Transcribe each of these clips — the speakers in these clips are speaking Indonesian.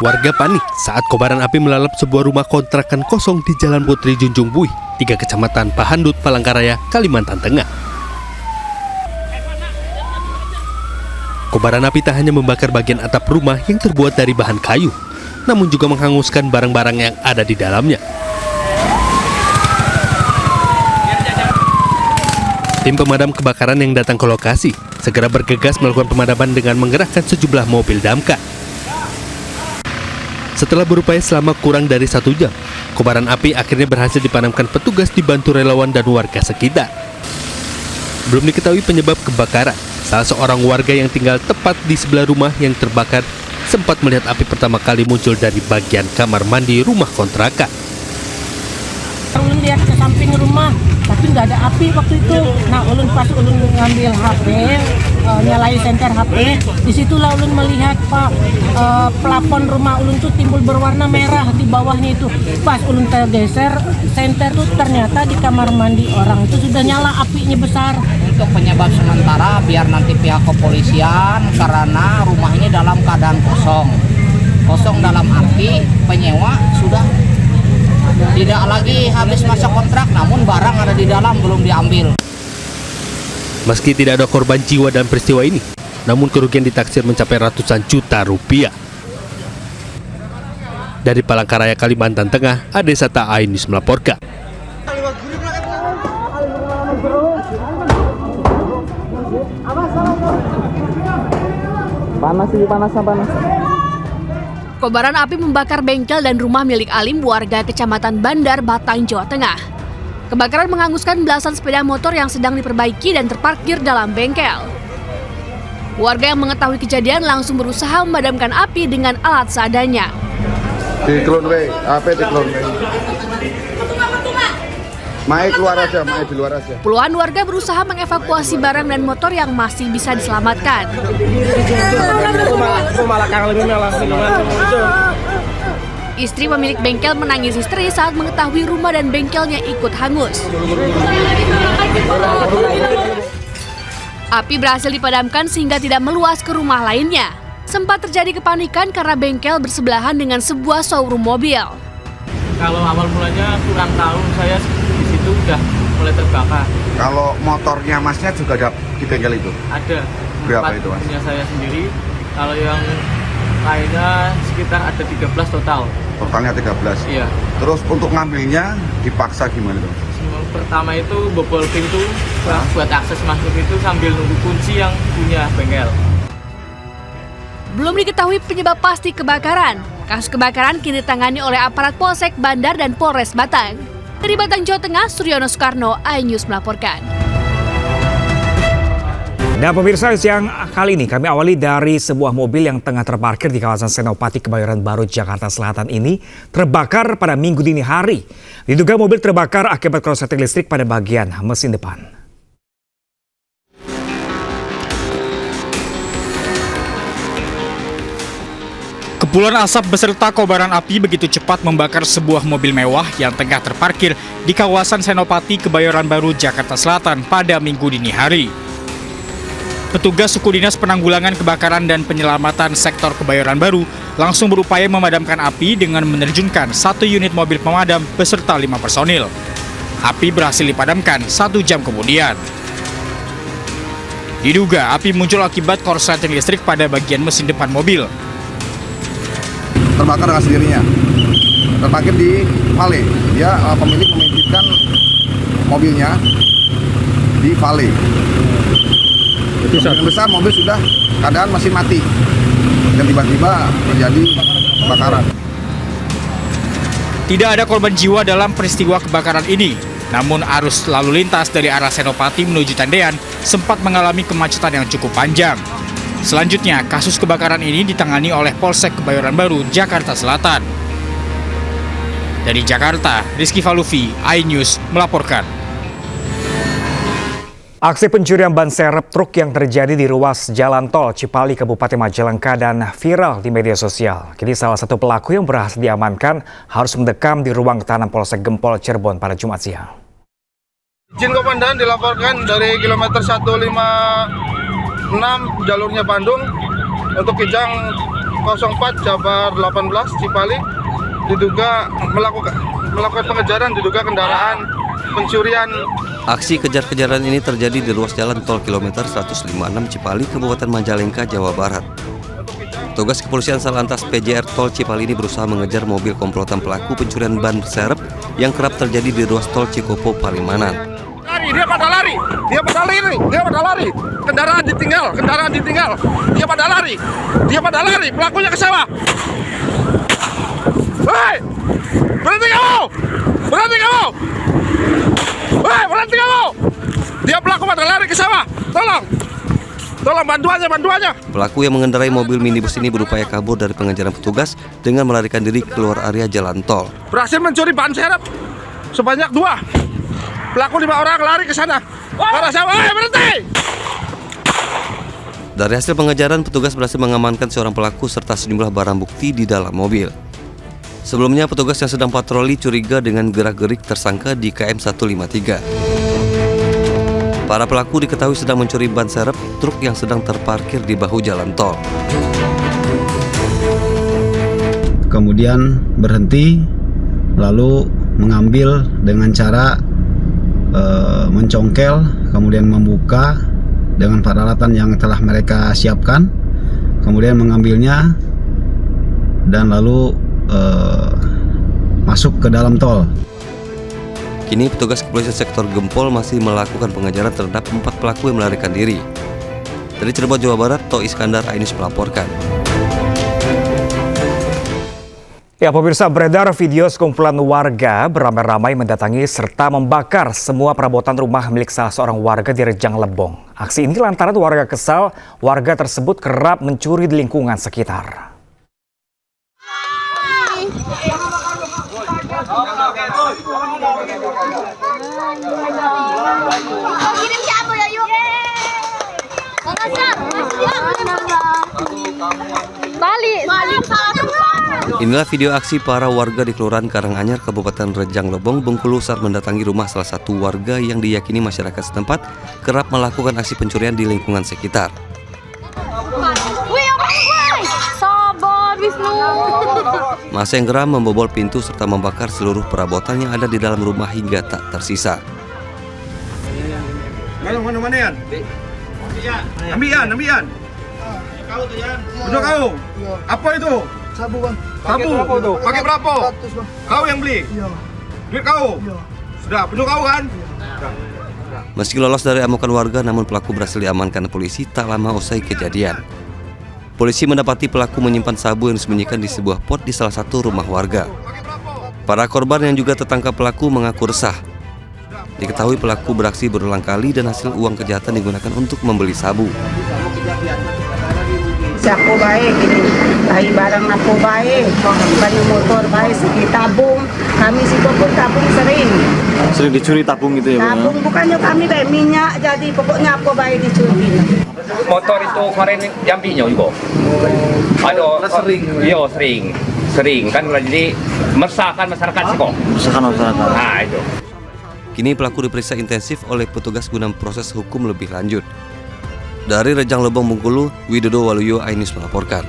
Warga panik saat kobaran api melalap sebuah rumah kontrakan kosong di Jalan Putri Junjung Buih, 3 Kecamatan Pahandut, Palangkaraya, Kalimantan Tengah. Kobaran api tak hanya membakar bagian atap rumah yang terbuat dari bahan kayu, namun juga menghanguskan barang-barang yang ada di dalamnya. Tim pemadam kebakaran yang datang ke lokasi segera bergegas melakukan pemadaman dengan mengerahkan sejumlah mobil damkar. Setelah berupaya selama kurang dari 1 jam, kobaran api akhirnya berhasil dipadamkan petugas dibantu relawan dan warga sekitar. Belum diketahui penyebab kebakaran. Salah seorang warga yang tinggal tepat di sebelah rumah yang terbakar sempat melihat api pertama kali muncul dari bagian kamar mandi rumah kontrakan. Ulun lihat ke samping rumah, tapi nggak ada api waktu itu. Nah, pas ulun ngambil HP, nyalain senter HP, disitulah ulun melihat Pak, plafon rumah ulun tuh timbul berwarna merah di bawahnya itu. Pas ulun tergeser senter tuh ternyata di kamar mandi orang itu sudah nyala apinya besar. Untuk penyebab sementara biar nanti pihak kepolisian, karena rumah ini dalam keadaan kosong dalam arti penyewa sudah tidak lagi habis masa kontrak, namun barang ada di dalam belum diambil. Meski tidak ada korban jiwa dalam peristiwa ini, namun kerugian ditaksir mencapai ratusan juta rupiah. Dari Palangkaraya, Kalimantan Tengah, Adesata Ainus melaporkan. Panas. Kobaran api membakar bengkel dan rumah milik Alim, warga Kecamatan Bandar, Batang, Jawa Tengah. Kebakaran menghanguskan belasan sepeda motor yang sedang diperbaiki dan terparkir dalam bengkel. Warga yang mengetahui kejadian langsung berusaha memadamkan api dengan alat seadanya. Mae di luar aja. Puluhan warga berusaha mengevakuasi barang dan motor yang masih bisa diselamatkan. Istri pemilik bengkel menangis histeris saat mengetahui rumah dan bengkelnya ikut hangus. Api berhasil dipadamkan sehingga tidak meluas ke rumah lainnya. Sempat terjadi kepanikan karena bengkel bersebelahan dengan sebuah showroom mobil. Kalau awal mulanya kurang tahu, saya di situ udah mulai terbakar. Kalau motornya masnya juga ada di bengkel itu? Ada. Berapa itu, Mas? Punya saya sendiri. Kalau yang lainnya sekitar ada 13 total. Totalnya 13? Iya. Terus untuk ngambilnya dipaksa gimana tuh? Pertama itu bobol pintu buat akses masuk itu sambil nunggu kunci yang punya bengkel. Belum diketahui penyebab pasti kebakaran. Kasus kebakaran kini ditangani oleh aparat Polsek Bandar dan Polres Batang. Dari Batang, Jawa Tengah, Suryono Soekarno, iNews melaporkan. Nah pemirsa, siang kali ini kami awali dari sebuah mobil yang tengah terparkir di kawasan Senopati, Kebayoran Baru, Jakarta Selatan ini terbakar pada Minggu dini hari. Diduga mobil terbakar akibat korsleting listrik pada bagian mesin depan. Kepulan asap beserta kobaran api begitu cepat membakar sebuah mobil mewah yang tengah terparkir di kawasan Senopati, Kebayoran Baru, Jakarta Selatan pada Minggu dini hari. Petugas Suku Dinas Penanggulangan Kebakaran dan Penyelamatan Sektor Kebayoran Baru langsung berupaya memadamkan api dengan menerjunkan 1 unit mobil pemadam beserta 5 personil. Api berhasil dipadamkan 1 jam kemudian. Diduga api muncul akibat korsleting listrik pada bagian mesin depan mobil. Terbakar dengan sendirinya. Terparkir di vale. Dia pemilik menitipkan mobilnya di vale. Yang besar mobil sudah keadaan masih mati. Dan tiba-tiba terjadi kebakaran. Tidak ada korban jiwa dalam peristiwa kebakaran ini. Namun arus lalu lintas dari arah Senopati menuju Tendean sempat mengalami kemacetan yang cukup panjang. Selanjutnya, kasus kebakaran ini ditangani oleh Polsek Kebayoran Baru, Jakarta Selatan. Dari Jakarta, Rizky Falufi, iNews melaporkan. Aksi pencurian ban serep truk yang terjadi di ruas jalan tol Cipali, Kabupaten Majalengka dan viral di media sosial. Kini salah satu pelaku yang berhasil diamankan harus mendekam di ruang tahanan Polsek Gempol, Cirebon pada Jumat siang. Izin komandan dilaporkan dari kilometer 156 jalurnya Bandung untuk Kijang 04 Jabar 18 Cipali diduga melakukan pengejaran diduga kendaraan pencurian. Aksi kejar-kejaran ini terjadi di ruas jalan tol kilometer 156 Cipali, Kabupaten Majalengka, Jawa Barat. Petugas kepolisian Satlantas PJR Tol Cipali ini berusaha mengejar mobil komplotan pelaku pencurian ban serep yang kerap terjadi di ruas tol Cikopo, Palimanan. Dia pada lari, kendaraan ditinggal, dia pada lari, pelakunya ke sawah. Hei, berhenti kamu, dia pelaku pada lari ke sawah, tolong bantuannya. Pelaku yang mengendarai mobil minibus ini berupaya kabur dari pengejaran petugas dengan melarikan diri keluar area jalan tol. Berhasil mencuri ban serep sebanyak 2. Pelaku 5 orang lari ke sana. Para sawah, berhenti! Dari hasil pengejaran, petugas berhasil mengamankan seorang pelaku serta sejumlah barang bukti di dalam mobil. Sebelumnya, petugas yang sedang patroli curiga dengan gerak-gerik tersangka di KM 153. Para pelaku diketahui sedang mencuri ban serep truk yang sedang terparkir di bahu jalan tol. Kemudian berhenti, lalu mengambil dengan cara mencongkel, kemudian membuka dengan peralatan yang telah mereka siapkan, kemudian mengambilnya dan lalu masuk ke dalam tol. Kini petugas kepolisian sektor Gempol masih melakukan pengejaran terhadap 4 pelaku yang melarikan diri. Dari Cirebon, Jawa Barat, To Iskandar Ainus melaporkan. Ya, pemirsa, beredar video sekumpulan warga beramai-ramai mendatangi serta membakar semua perabotan rumah milik salah seorang warga di Rejang Lebong. Aksi ini lantaran warga kesal, warga tersebut kerap mencuri di lingkungan sekitar. Inilah video aksi para warga di Kelurahan Karanganyar, Kabupaten Rejang Lebong, Bengkulu saat mendatangi rumah salah satu warga yang diyakini masyarakat setempat kerap melakukan aksi pencurian di lingkungan sekitar. Masa yang geram membobol pintu serta membakar seluruh perabotan yang ada di dalam rumah hingga tak tersisa. Mana? Ambian. Udah kau. Apa itu? Sabu, Bang. Sabu. Pakai berapa? 100, Bang. Kau yang beli? Iya. Duit kau? Iya. Sudah, penuh kau kan? Meski lolos dari amukan warga, namun pelaku berhasil diamankan polisi tak lama usai kejadian. Polisi mendapati pelaku menyimpan sabu yang disembunyikan di sebuah pot di salah satu rumah warga. Para korban yang juga tertangkap pelaku mengaku resah. Diketahui pelaku beraksi berulang kali dan hasil uang kejahatan digunakan untuk membeli sabu. Siapa baik ini, bayi barang apa baik, banyak motor baik, segi tabung, kami situ pun tabung sering. Sering dicuri tabung gitu ya? Tabung bukannya kami baik minyak, jadi pokoknya apa baik dicuri. Motor itu kemarin yang pinjau juga. Ada sering. Iya sering kan jadi meresahkan masyarakat sih kok. Meresahkan masyarakat. Nah itu. Kini pelaku diperiksa intensif oleh petugas guna proses hukum lebih lanjut. Dari Rejang Lebong, Bengkulu, Widodo Waluyo Ainus melaporkan.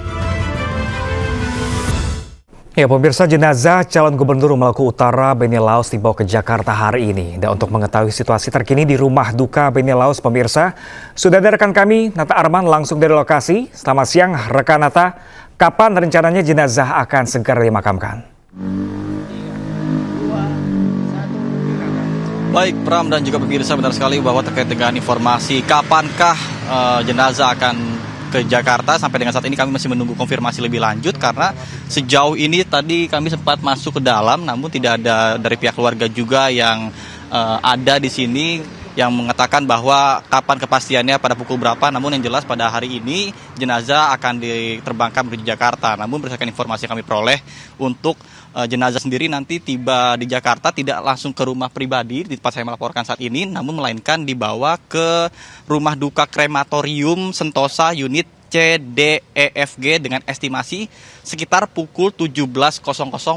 Ya, pemirsa, jenazah calon gubernur Maluku Utara Beni Laos dibawa ke Jakarta hari ini. Dan untuk mengetahui situasi terkini di rumah duka Beni Laos, pemirsa, sudah ada rekan kami, Nata Arman, langsung dari lokasi. Selamat siang, rekan Nata. Kapan rencananya jenazah akan segera dimakamkan? Baik, Pram dan juga pemirsa, benar sekali bahwa terkait dengan informasi kapankah jenazah akan ke Jakarta, sampai dengan saat ini kami masih menunggu konfirmasi lebih lanjut karena sejauh ini tadi kami sempat masuk ke dalam, namun tidak ada dari pihak keluarga juga yang ada di sini yang mengatakan bahwa kapan kepastiannya pada pukul berapa. Namun yang jelas pada hari ini jenazah akan diterbangkan menuju Jakarta. Namun berdasarkan informasi yang kami peroleh, untuk jenazah sendiri nanti tiba di Jakarta tidak langsung ke rumah pribadi di tempat saya melaporkan saat ini, namun melainkan dibawa ke rumah duka krematorium Sentosa unit CDEFG dengan estimasi sekitar pukul 17.00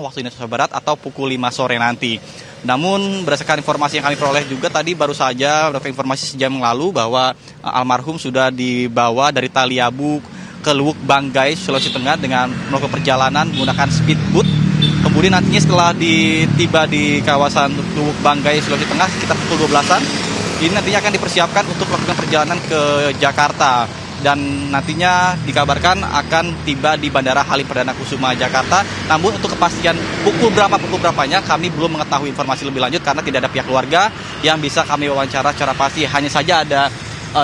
waktu Indonesia Barat atau pukul 5 sore nanti. Namun berdasarkan informasi yang kami peroleh juga tadi baru saja berdasarkan informasi sejam yang lalu bahwa almarhum sudah dibawa dari Taliabu ke Luwuk Banggai, Sulawesi Tengah dengan melakukan perjalanan menggunakan speedboat. Kemudian nantinya setelah tiba di kawasan Luwuk Banggai, Sulawesi Tengah sekitar pukul 12-an, ini nantinya akan dipersiapkan untuk melakukan perjalanan ke Jakarta. Dan nantinya dikabarkan akan tiba di Bandara Halim Perdana Kusuma Jakarta. Namun untuk kepastian pukul berapanya kami belum mengetahui informasi lebih lanjut karena tidak ada pihak keluarga yang bisa kami wawancara secara pasti. Hanya saja ada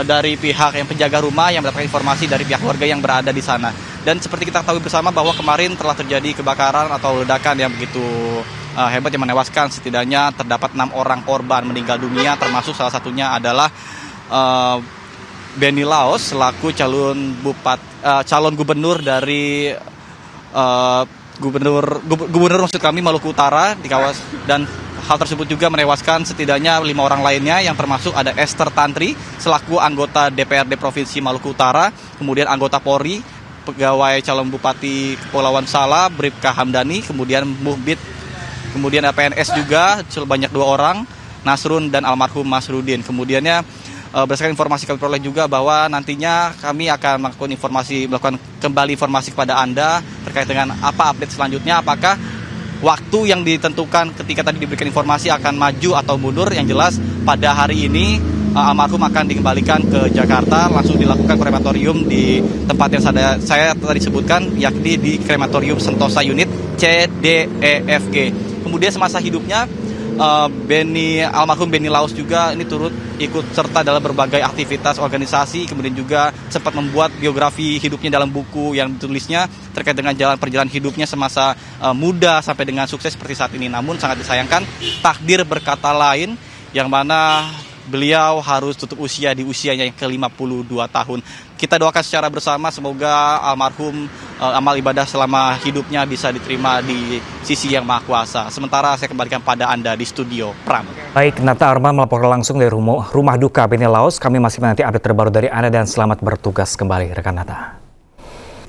dari pihak yang penjaga rumah yang mendapatkan informasi dari pihak keluarga yang berada di sana. Dan seperti kita ketahui bersama bahwa kemarin telah terjadi kebakaran atau ledakan yang begitu hebat yang menewaskan setidaknya terdapat 6 orang korban meninggal dunia, termasuk salah satunya adalah Benny Laos selaku calon gubernur dari gubernur maksud kami Maluku Utara di kawasan, dan hal tersebut juga menewaskan setidaknya 5 orang lainnya yang termasuk ada Esther Tantri selaku anggota DPRD Provinsi Maluku Utara, kemudian anggota Polri, pegawai calon Bupati Kepulauan Sala Bribka Hamdani, kemudian Muhbid, kemudian PNS juga sebanyak 2 orang, Nasrun dan almarhum Masrudin. Kemudiannya berdasarkan informasi kami peroleh juga bahwa nantinya kami akan melakukan kembali informasi kepada Anda terkait dengan apa update selanjutnya, apakah waktu yang ditentukan ketika tadi diberikan informasi akan maju atau mundur. Yang jelas pada hari ini almarhum akan dikembalikan ke Jakarta, langsung dilakukan krematorium di tempat yang saya tadi sebutkan, yakni di Krematorium Sentosa Unit CDEFG. Kemudian semasa hidupnya almarhum Benny Laos juga ini turut ikut serta dalam berbagai aktivitas organisasi, kemudian juga sempat membuat biografi hidupnya dalam buku yang ditulisnya terkait dengan perjalanan hidupnya semasa muda sampai dengan sukses seperti saat ini. Namun sangat disayangkan takdir berkata lain, yang mana beliau harus tutup usia di usianya yang ke-52 tahun. Kita doakan secara bersama semoga almarhum amal ibadah selama hidupnya bisa diterima di sisi yang Maha Kuasa. Sementara saya kembalikan pada Anda di studio Pram. Baik, Nata Arman melaporkan langsung dari rumah duka Benny Laos. Kami masih menanti update terbaru dari Anda dan selamat bertugas kembali rekan Nata.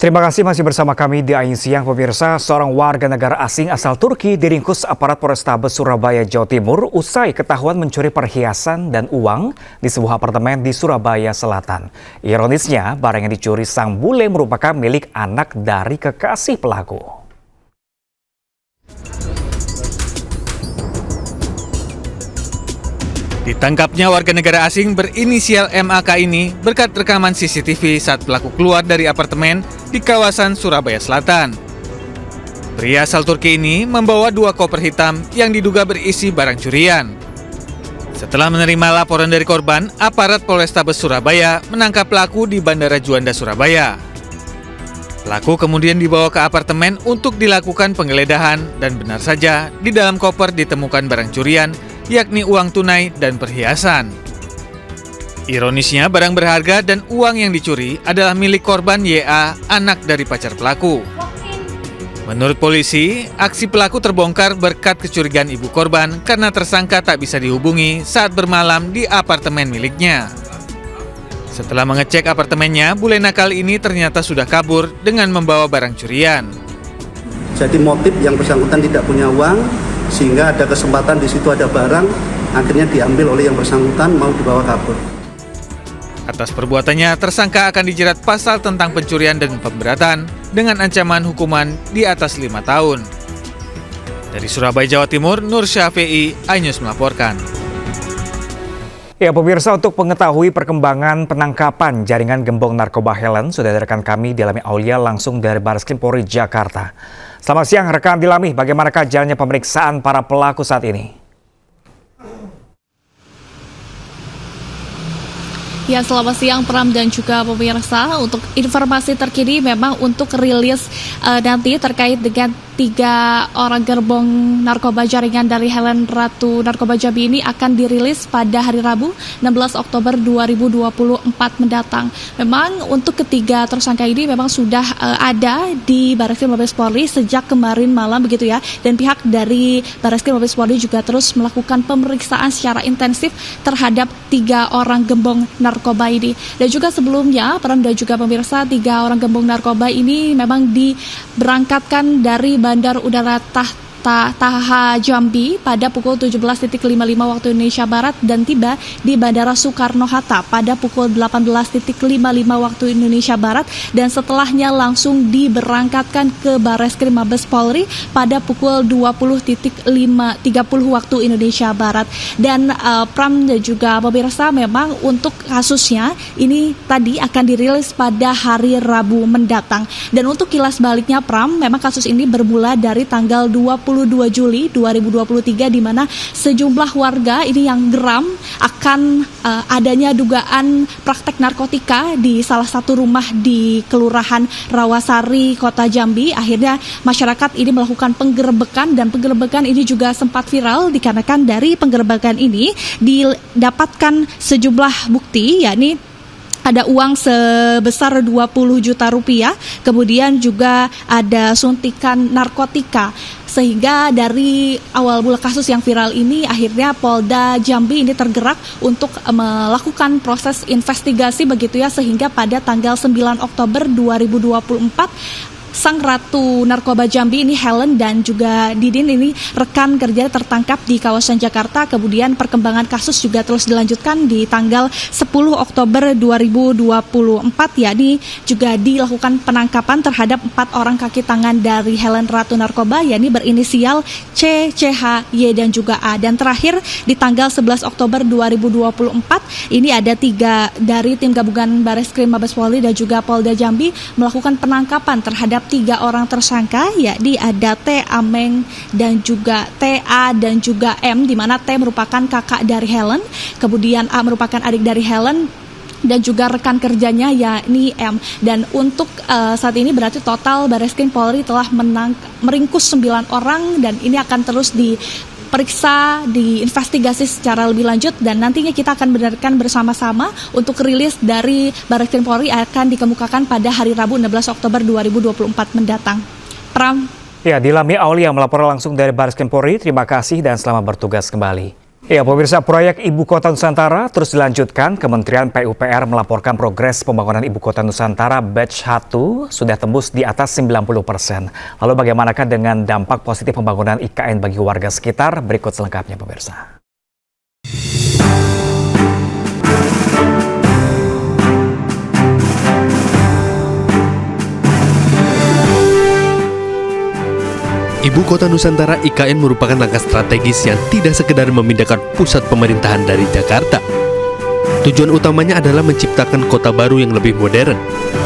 Terima kasih masih bersama kami di Ain Siang, pemirsa. Seorang warga negara asing asal Turki diringkus aparat Polrestabes Surabaya, Jawa Timur usai ketahuan mencuri perhiasan dan uang di sebuah apartemen di Surabaya Selatan. Ironisnya, barang yang dicuri sang bule merupakan milik anak dari kekasih pelaku. Ditangkapnya warga negara asing berinisial MAK ini berkat rekaman CCTV saat pelaku keluar dari apartemen di kawasan Surabaya Selatan. Pria asal Turki ini membawa 2 koper hitam yang diduga berisi barang curian. Setelah menerima laporan dari korban, aparat Polrestabes Surabaya menangkap pelaku di Bandara Juanda, Surabaya. Pelaku kemudian dibawa ke apartemen untuk dilakukan penggeledahan dan benar saja di dalam koper ditemukan barang curian, yakni uang tunai dan perhiasan. Ironisnya, barang berharga dan uang yang dicuri adalah milik korban YA, anak dari pacar pelaku. Menurut polisi, aksi pelaku terbongkar berkat kecurigaan ibu korban karena tersangka tak bisa dihubungi saat bermalam di apartemen miliknya. Setelah mengecek apartemennya, bule nakal ini ternyata sudah kabur dengan membawa barang curian. Jadi motif yang bersangkutan tidak punya uang, sehingga ada kesempatan di situ ada barang, akhirnya diambil oleh yang bersangkutan mau dibawa kabur. Atas perbuatannya, tersangka akan dijerat pasal tentang pencurian dan pemberatan dengan ancaman hukuman di atas 5 tahun. Dari Surabaya, Jawa Timur, Nur Syafi'i, iNews melaporkan. Ya, pemirsa, untuk mengetahui perkembangan penangkapan jaringan gembong narkoba Helen, sudah ada rekan kami Dilami Aulia langsung dari Barreskrim Polri Jakarta. Selamat siang rekan Dilami, bagaimanakah jalannya pemeriksaan para pelaku saat ini? Ya, selamat siang Pram dan juga pemirsa. Untuk informasi terkini memang untuk rilis nanti terkait dengan 3 orang gerbong narkoba jaringan dari Helen Ratu Narkoba Jambi ini akan dirilis pada hari Rabu 16 Oktober 2024 mendatang. Memang untuk ketiga tersangka ini memang sudah ada di Barreskrim Mabes Polri sejak kemarin malam begitu ya. Dan pihak dari Barreskrim Mabes Polri juga terus melakukan pemeriksaan secara intensif terhadap 3 orang gembong narkoba ini. Dan juga sebelumnya, Pram dan juga pemirsa, 3 orang gembong narkoba ini memang diberangkatkan dari Bandar Udara Taha Jambi pada pukul 17.55 waktu Indonesia Barat dan tiba di Bandara Soekarno-Hatta pada pukul 18.55 waktu Indonesia Barat dan setelahnya langsung diberangkatkan ke Barreskrim Mabes Polri pada pukul 20.30 waktu Indonesia Barat. Dan Pram dan juga pemirsa, memang untuk kasusnya ini tadi akan dirilis pada hari Rabu mendatang. Dan untuk kilas baliknya Pram, memang kasus ini bermula dari tanggal 22 Juli 2023 di mana sejumlah warga ini yang geram akan adanya dugaan praktek narkotika di salah satu rumah di Kelurahan Rawasari, Kota Jambi. Akhirnya masyarakat ini melakukan penggerebekan dan penggerebekan ini juga sempat viral dikarenakan dari penggerebekan ini didapatkan sejumlah bukti, yakni ada uang sebesar 20 juta rupiah, kemudian juga ada suntikan narkotika. Sehingga dari awal mula kasus yang viral ini, akhirnya Polda Jambi ini tergerak untuk melakukan proses investigasi begitu ya, sehingga pada tanggal 9 Oktober 2024 sang ratu narkoba Jambi ini Helen dan juga Didin ini rekan kerja tertangkap di kawasan Jakarta. Kemudian perkembangan kasus juga terus dilanjutkan di tanggal 10 Oktober 2024, yakni juga dilakukan penangkapan terhadap 4 orang kaki tangan dari Helen ratu narkoba, yakni berinisial C, CH, Y dan juga A. Dan terakhir di tanggal 11 Oktober 2024 ini ada 3 dari tim gabungan Barreskrim Mabes Polri dan juga Polda Jambi melakukan penangkapan terhadap 3 orang tersangka, yakni ada T, Ameng dan juga TA dan juga M, di mana T merupakan kakak dari Helen, kemudian A merupakan adik dari Helen dan juga rekan kerjanya yakni M. Dan untuk saat ini berarti total Barreskrim Polri telah meringkus 9 orang dan ini akan terus diperiksa, diinvestigasi secara lebih lanjut dan nantinya kita akan benarkan bersama-sama untuk rilis dari Barreskrim Polri akan dikemukakan pada hari Rabu 16 Oktober 2024 mendatang. Pram. Ya, Dilami Aulia melaporkan langsung dari Barreskrim Polri. Terima kasih dan selamat bertugas kembali. Ya, pemirsa, proyek Ibu Kota Nusantara terus dilanjutkan. Kementerian PUPR melaporkan progres pembangunan Ibu Kota Nusantara batch 1 sudah tembus di atas 90%. Lalu bagaimanakah dengan dampak positif pembangunan IKN bagi warga sekitar? Berikut selengkapnya, pemirsa. Ibu Kota Nusantara IKN merupakan langkah strategis yang tidak sekedar memindahkan pusat pemerintahan dari Jakarta. Tujuan utamanya adalah menciptakan kota baru yang lebih modern,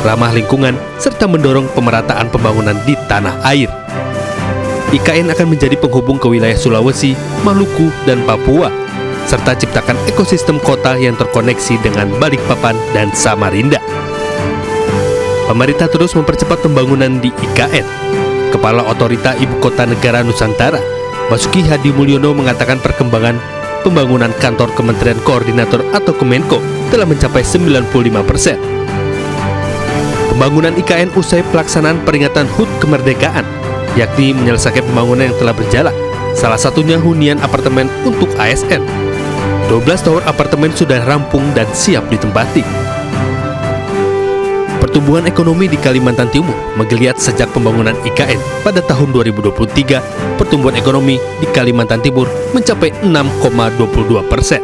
ramah lingkungan, serta mendorong pemerataan pembangunan di tanah air. IKN akan menjadi penghubung ke wilayah Sulawesi, Maluku, dan Papua, serta ciptakan ekosistem kota yang terkoneksi dengan Balikpapan dan Samarinda. Pemerintah terus mempercepat pembangunan di IKN. Kepala Otorita Ibu Kota Negara Nusantara, Basuki Hadi Mulyono mengatakan perkembangan pembangunan kantor Kementerian Koordinator atau Kemenko telah mencapai 95%. Pembangunan IKN usai pelaksanaan peringatan HUT kemerdekaan, yakni menyelesaikan pembangunan yang telah berjalan, salah satunya hunian apartemen untuk ASN. 12 tower apartemen sudah rampung dan siap ditempati. Pertumbuhan ekonomi di Kalimantan Timur menggeliat sejak pembangunan IKN. Pada tahun 2023, pertumbuhan ekonomi di Kalimantan Timur mencapai 6,22%.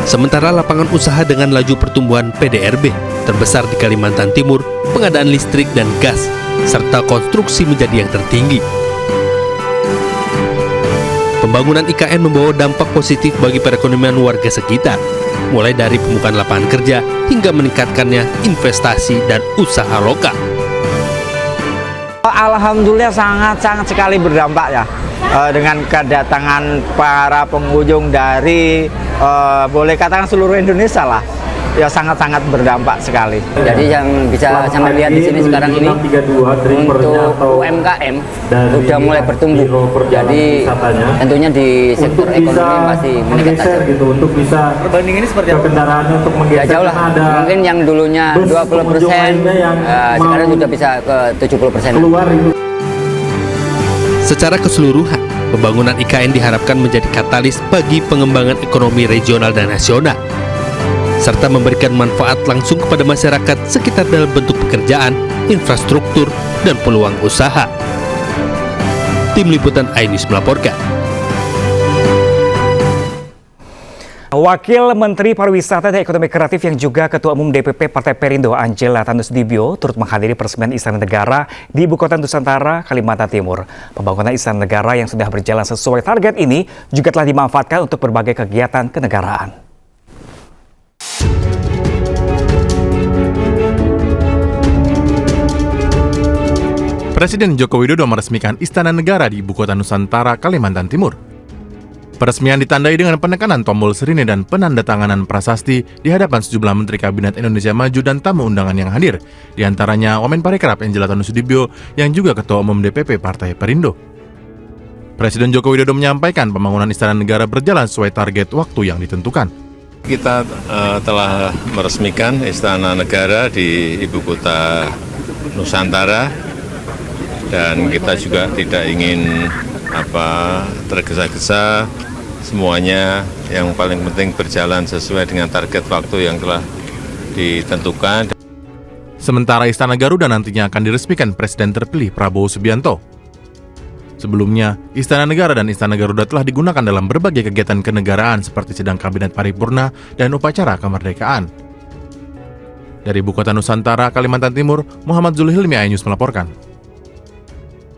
Sementara lapangan usaha dengan laju pertumbuhan PDRB terbesar di Kalimantan Timur, pengadaan listrik dan gas, serta konstruksi menjadi yang tertinggi. Pembangunan IKN membawa dampak positif bagi perekonomian warga sekitar, mulai dari pembukaan lapangan kerja hingga meningkatkannya investasi dan usaha lokal. Alhamdulillah sangat sekali berdampak ya dengan kedatangan para pengunjung dari boleh katakan seluruh Indonesia lah. Ya sangat berdampak sekali. Jadi yang bisa sampai lihat di sini sekarang ini untuk UMKM sudah mulai bertumbuh. Jadi tentunya di sektor ekonomi masih meningkat tajam. Untuk bisa perbandingan ini seperti apa? Kendaraannya untuk ya jauh lah. Mungkin yang dulunya 20%, sekarang sudah bisa ke 70%. Secara keseluruhan, pembangunan IKN diharapkan menjadi katalis bagi pengembangan ekonomi regional dan nasional, serta memberikan manfaat langsung kepada masyarakat sekitar dalam bentuk pekerjaan, infrastruktur, dan peluang usaha. Tim Liputan iNews melaporkan. Wakil Menteri Pariwisata dan Ekonomi Kreatif yang juga Ketua Umum DPP Partai Perindo Angela Tanusudibio turut menghadiri peresmian Istana Negara di Ibu Kota Nusantara, Kalimantan Timur. Pembangunan Istana Negara yang sudah berjalan sesuai target ini juga telah dimanfaatkan untuk berbagai kegiatan kenegaraan. Presiden Joko Widodo meresmikan Istana Negara di Ibu Kota Nusantara, Kalimantan Timur. Peresmian ditandai dengan penekanan tombol sirine dan penandatanganan prasasti di hadapan sejumlah Menteri Kabinet Indonesia Maju dan tamu undangan yang hadir, di antaranya Wamen-Parekraf Angela Tanusudibio yang juga Ketua Umum DPP Partai Perindo. Presiden Joko Widodo menyampaikan pembangunan Istana Negara berjalan sesuai target waktu yang ditentukan. Kita telah meresmikan Istana Negara di Ibu Kota Nusantara dan kita juga tidak ingin tergesa-gesa. Semuanya yang paling penting berjalan sesuai dengan target waktu yang telah ditentukan. Sementara Istana Garuda nantinya akan diresmikan Presiden terpilih Prabowo Subianto. Sebelumnya, Istana Negara dan Istana Garuda telah digunakan dalam berbagai kegiatan kenegaraan seperti sidang Kabinet Paripurna dan upacara kemerdekaan. Dari Ibu Kota Nusantara, Kalimantan Timur, Muhammad Zulhilmi, iNews melaporkan.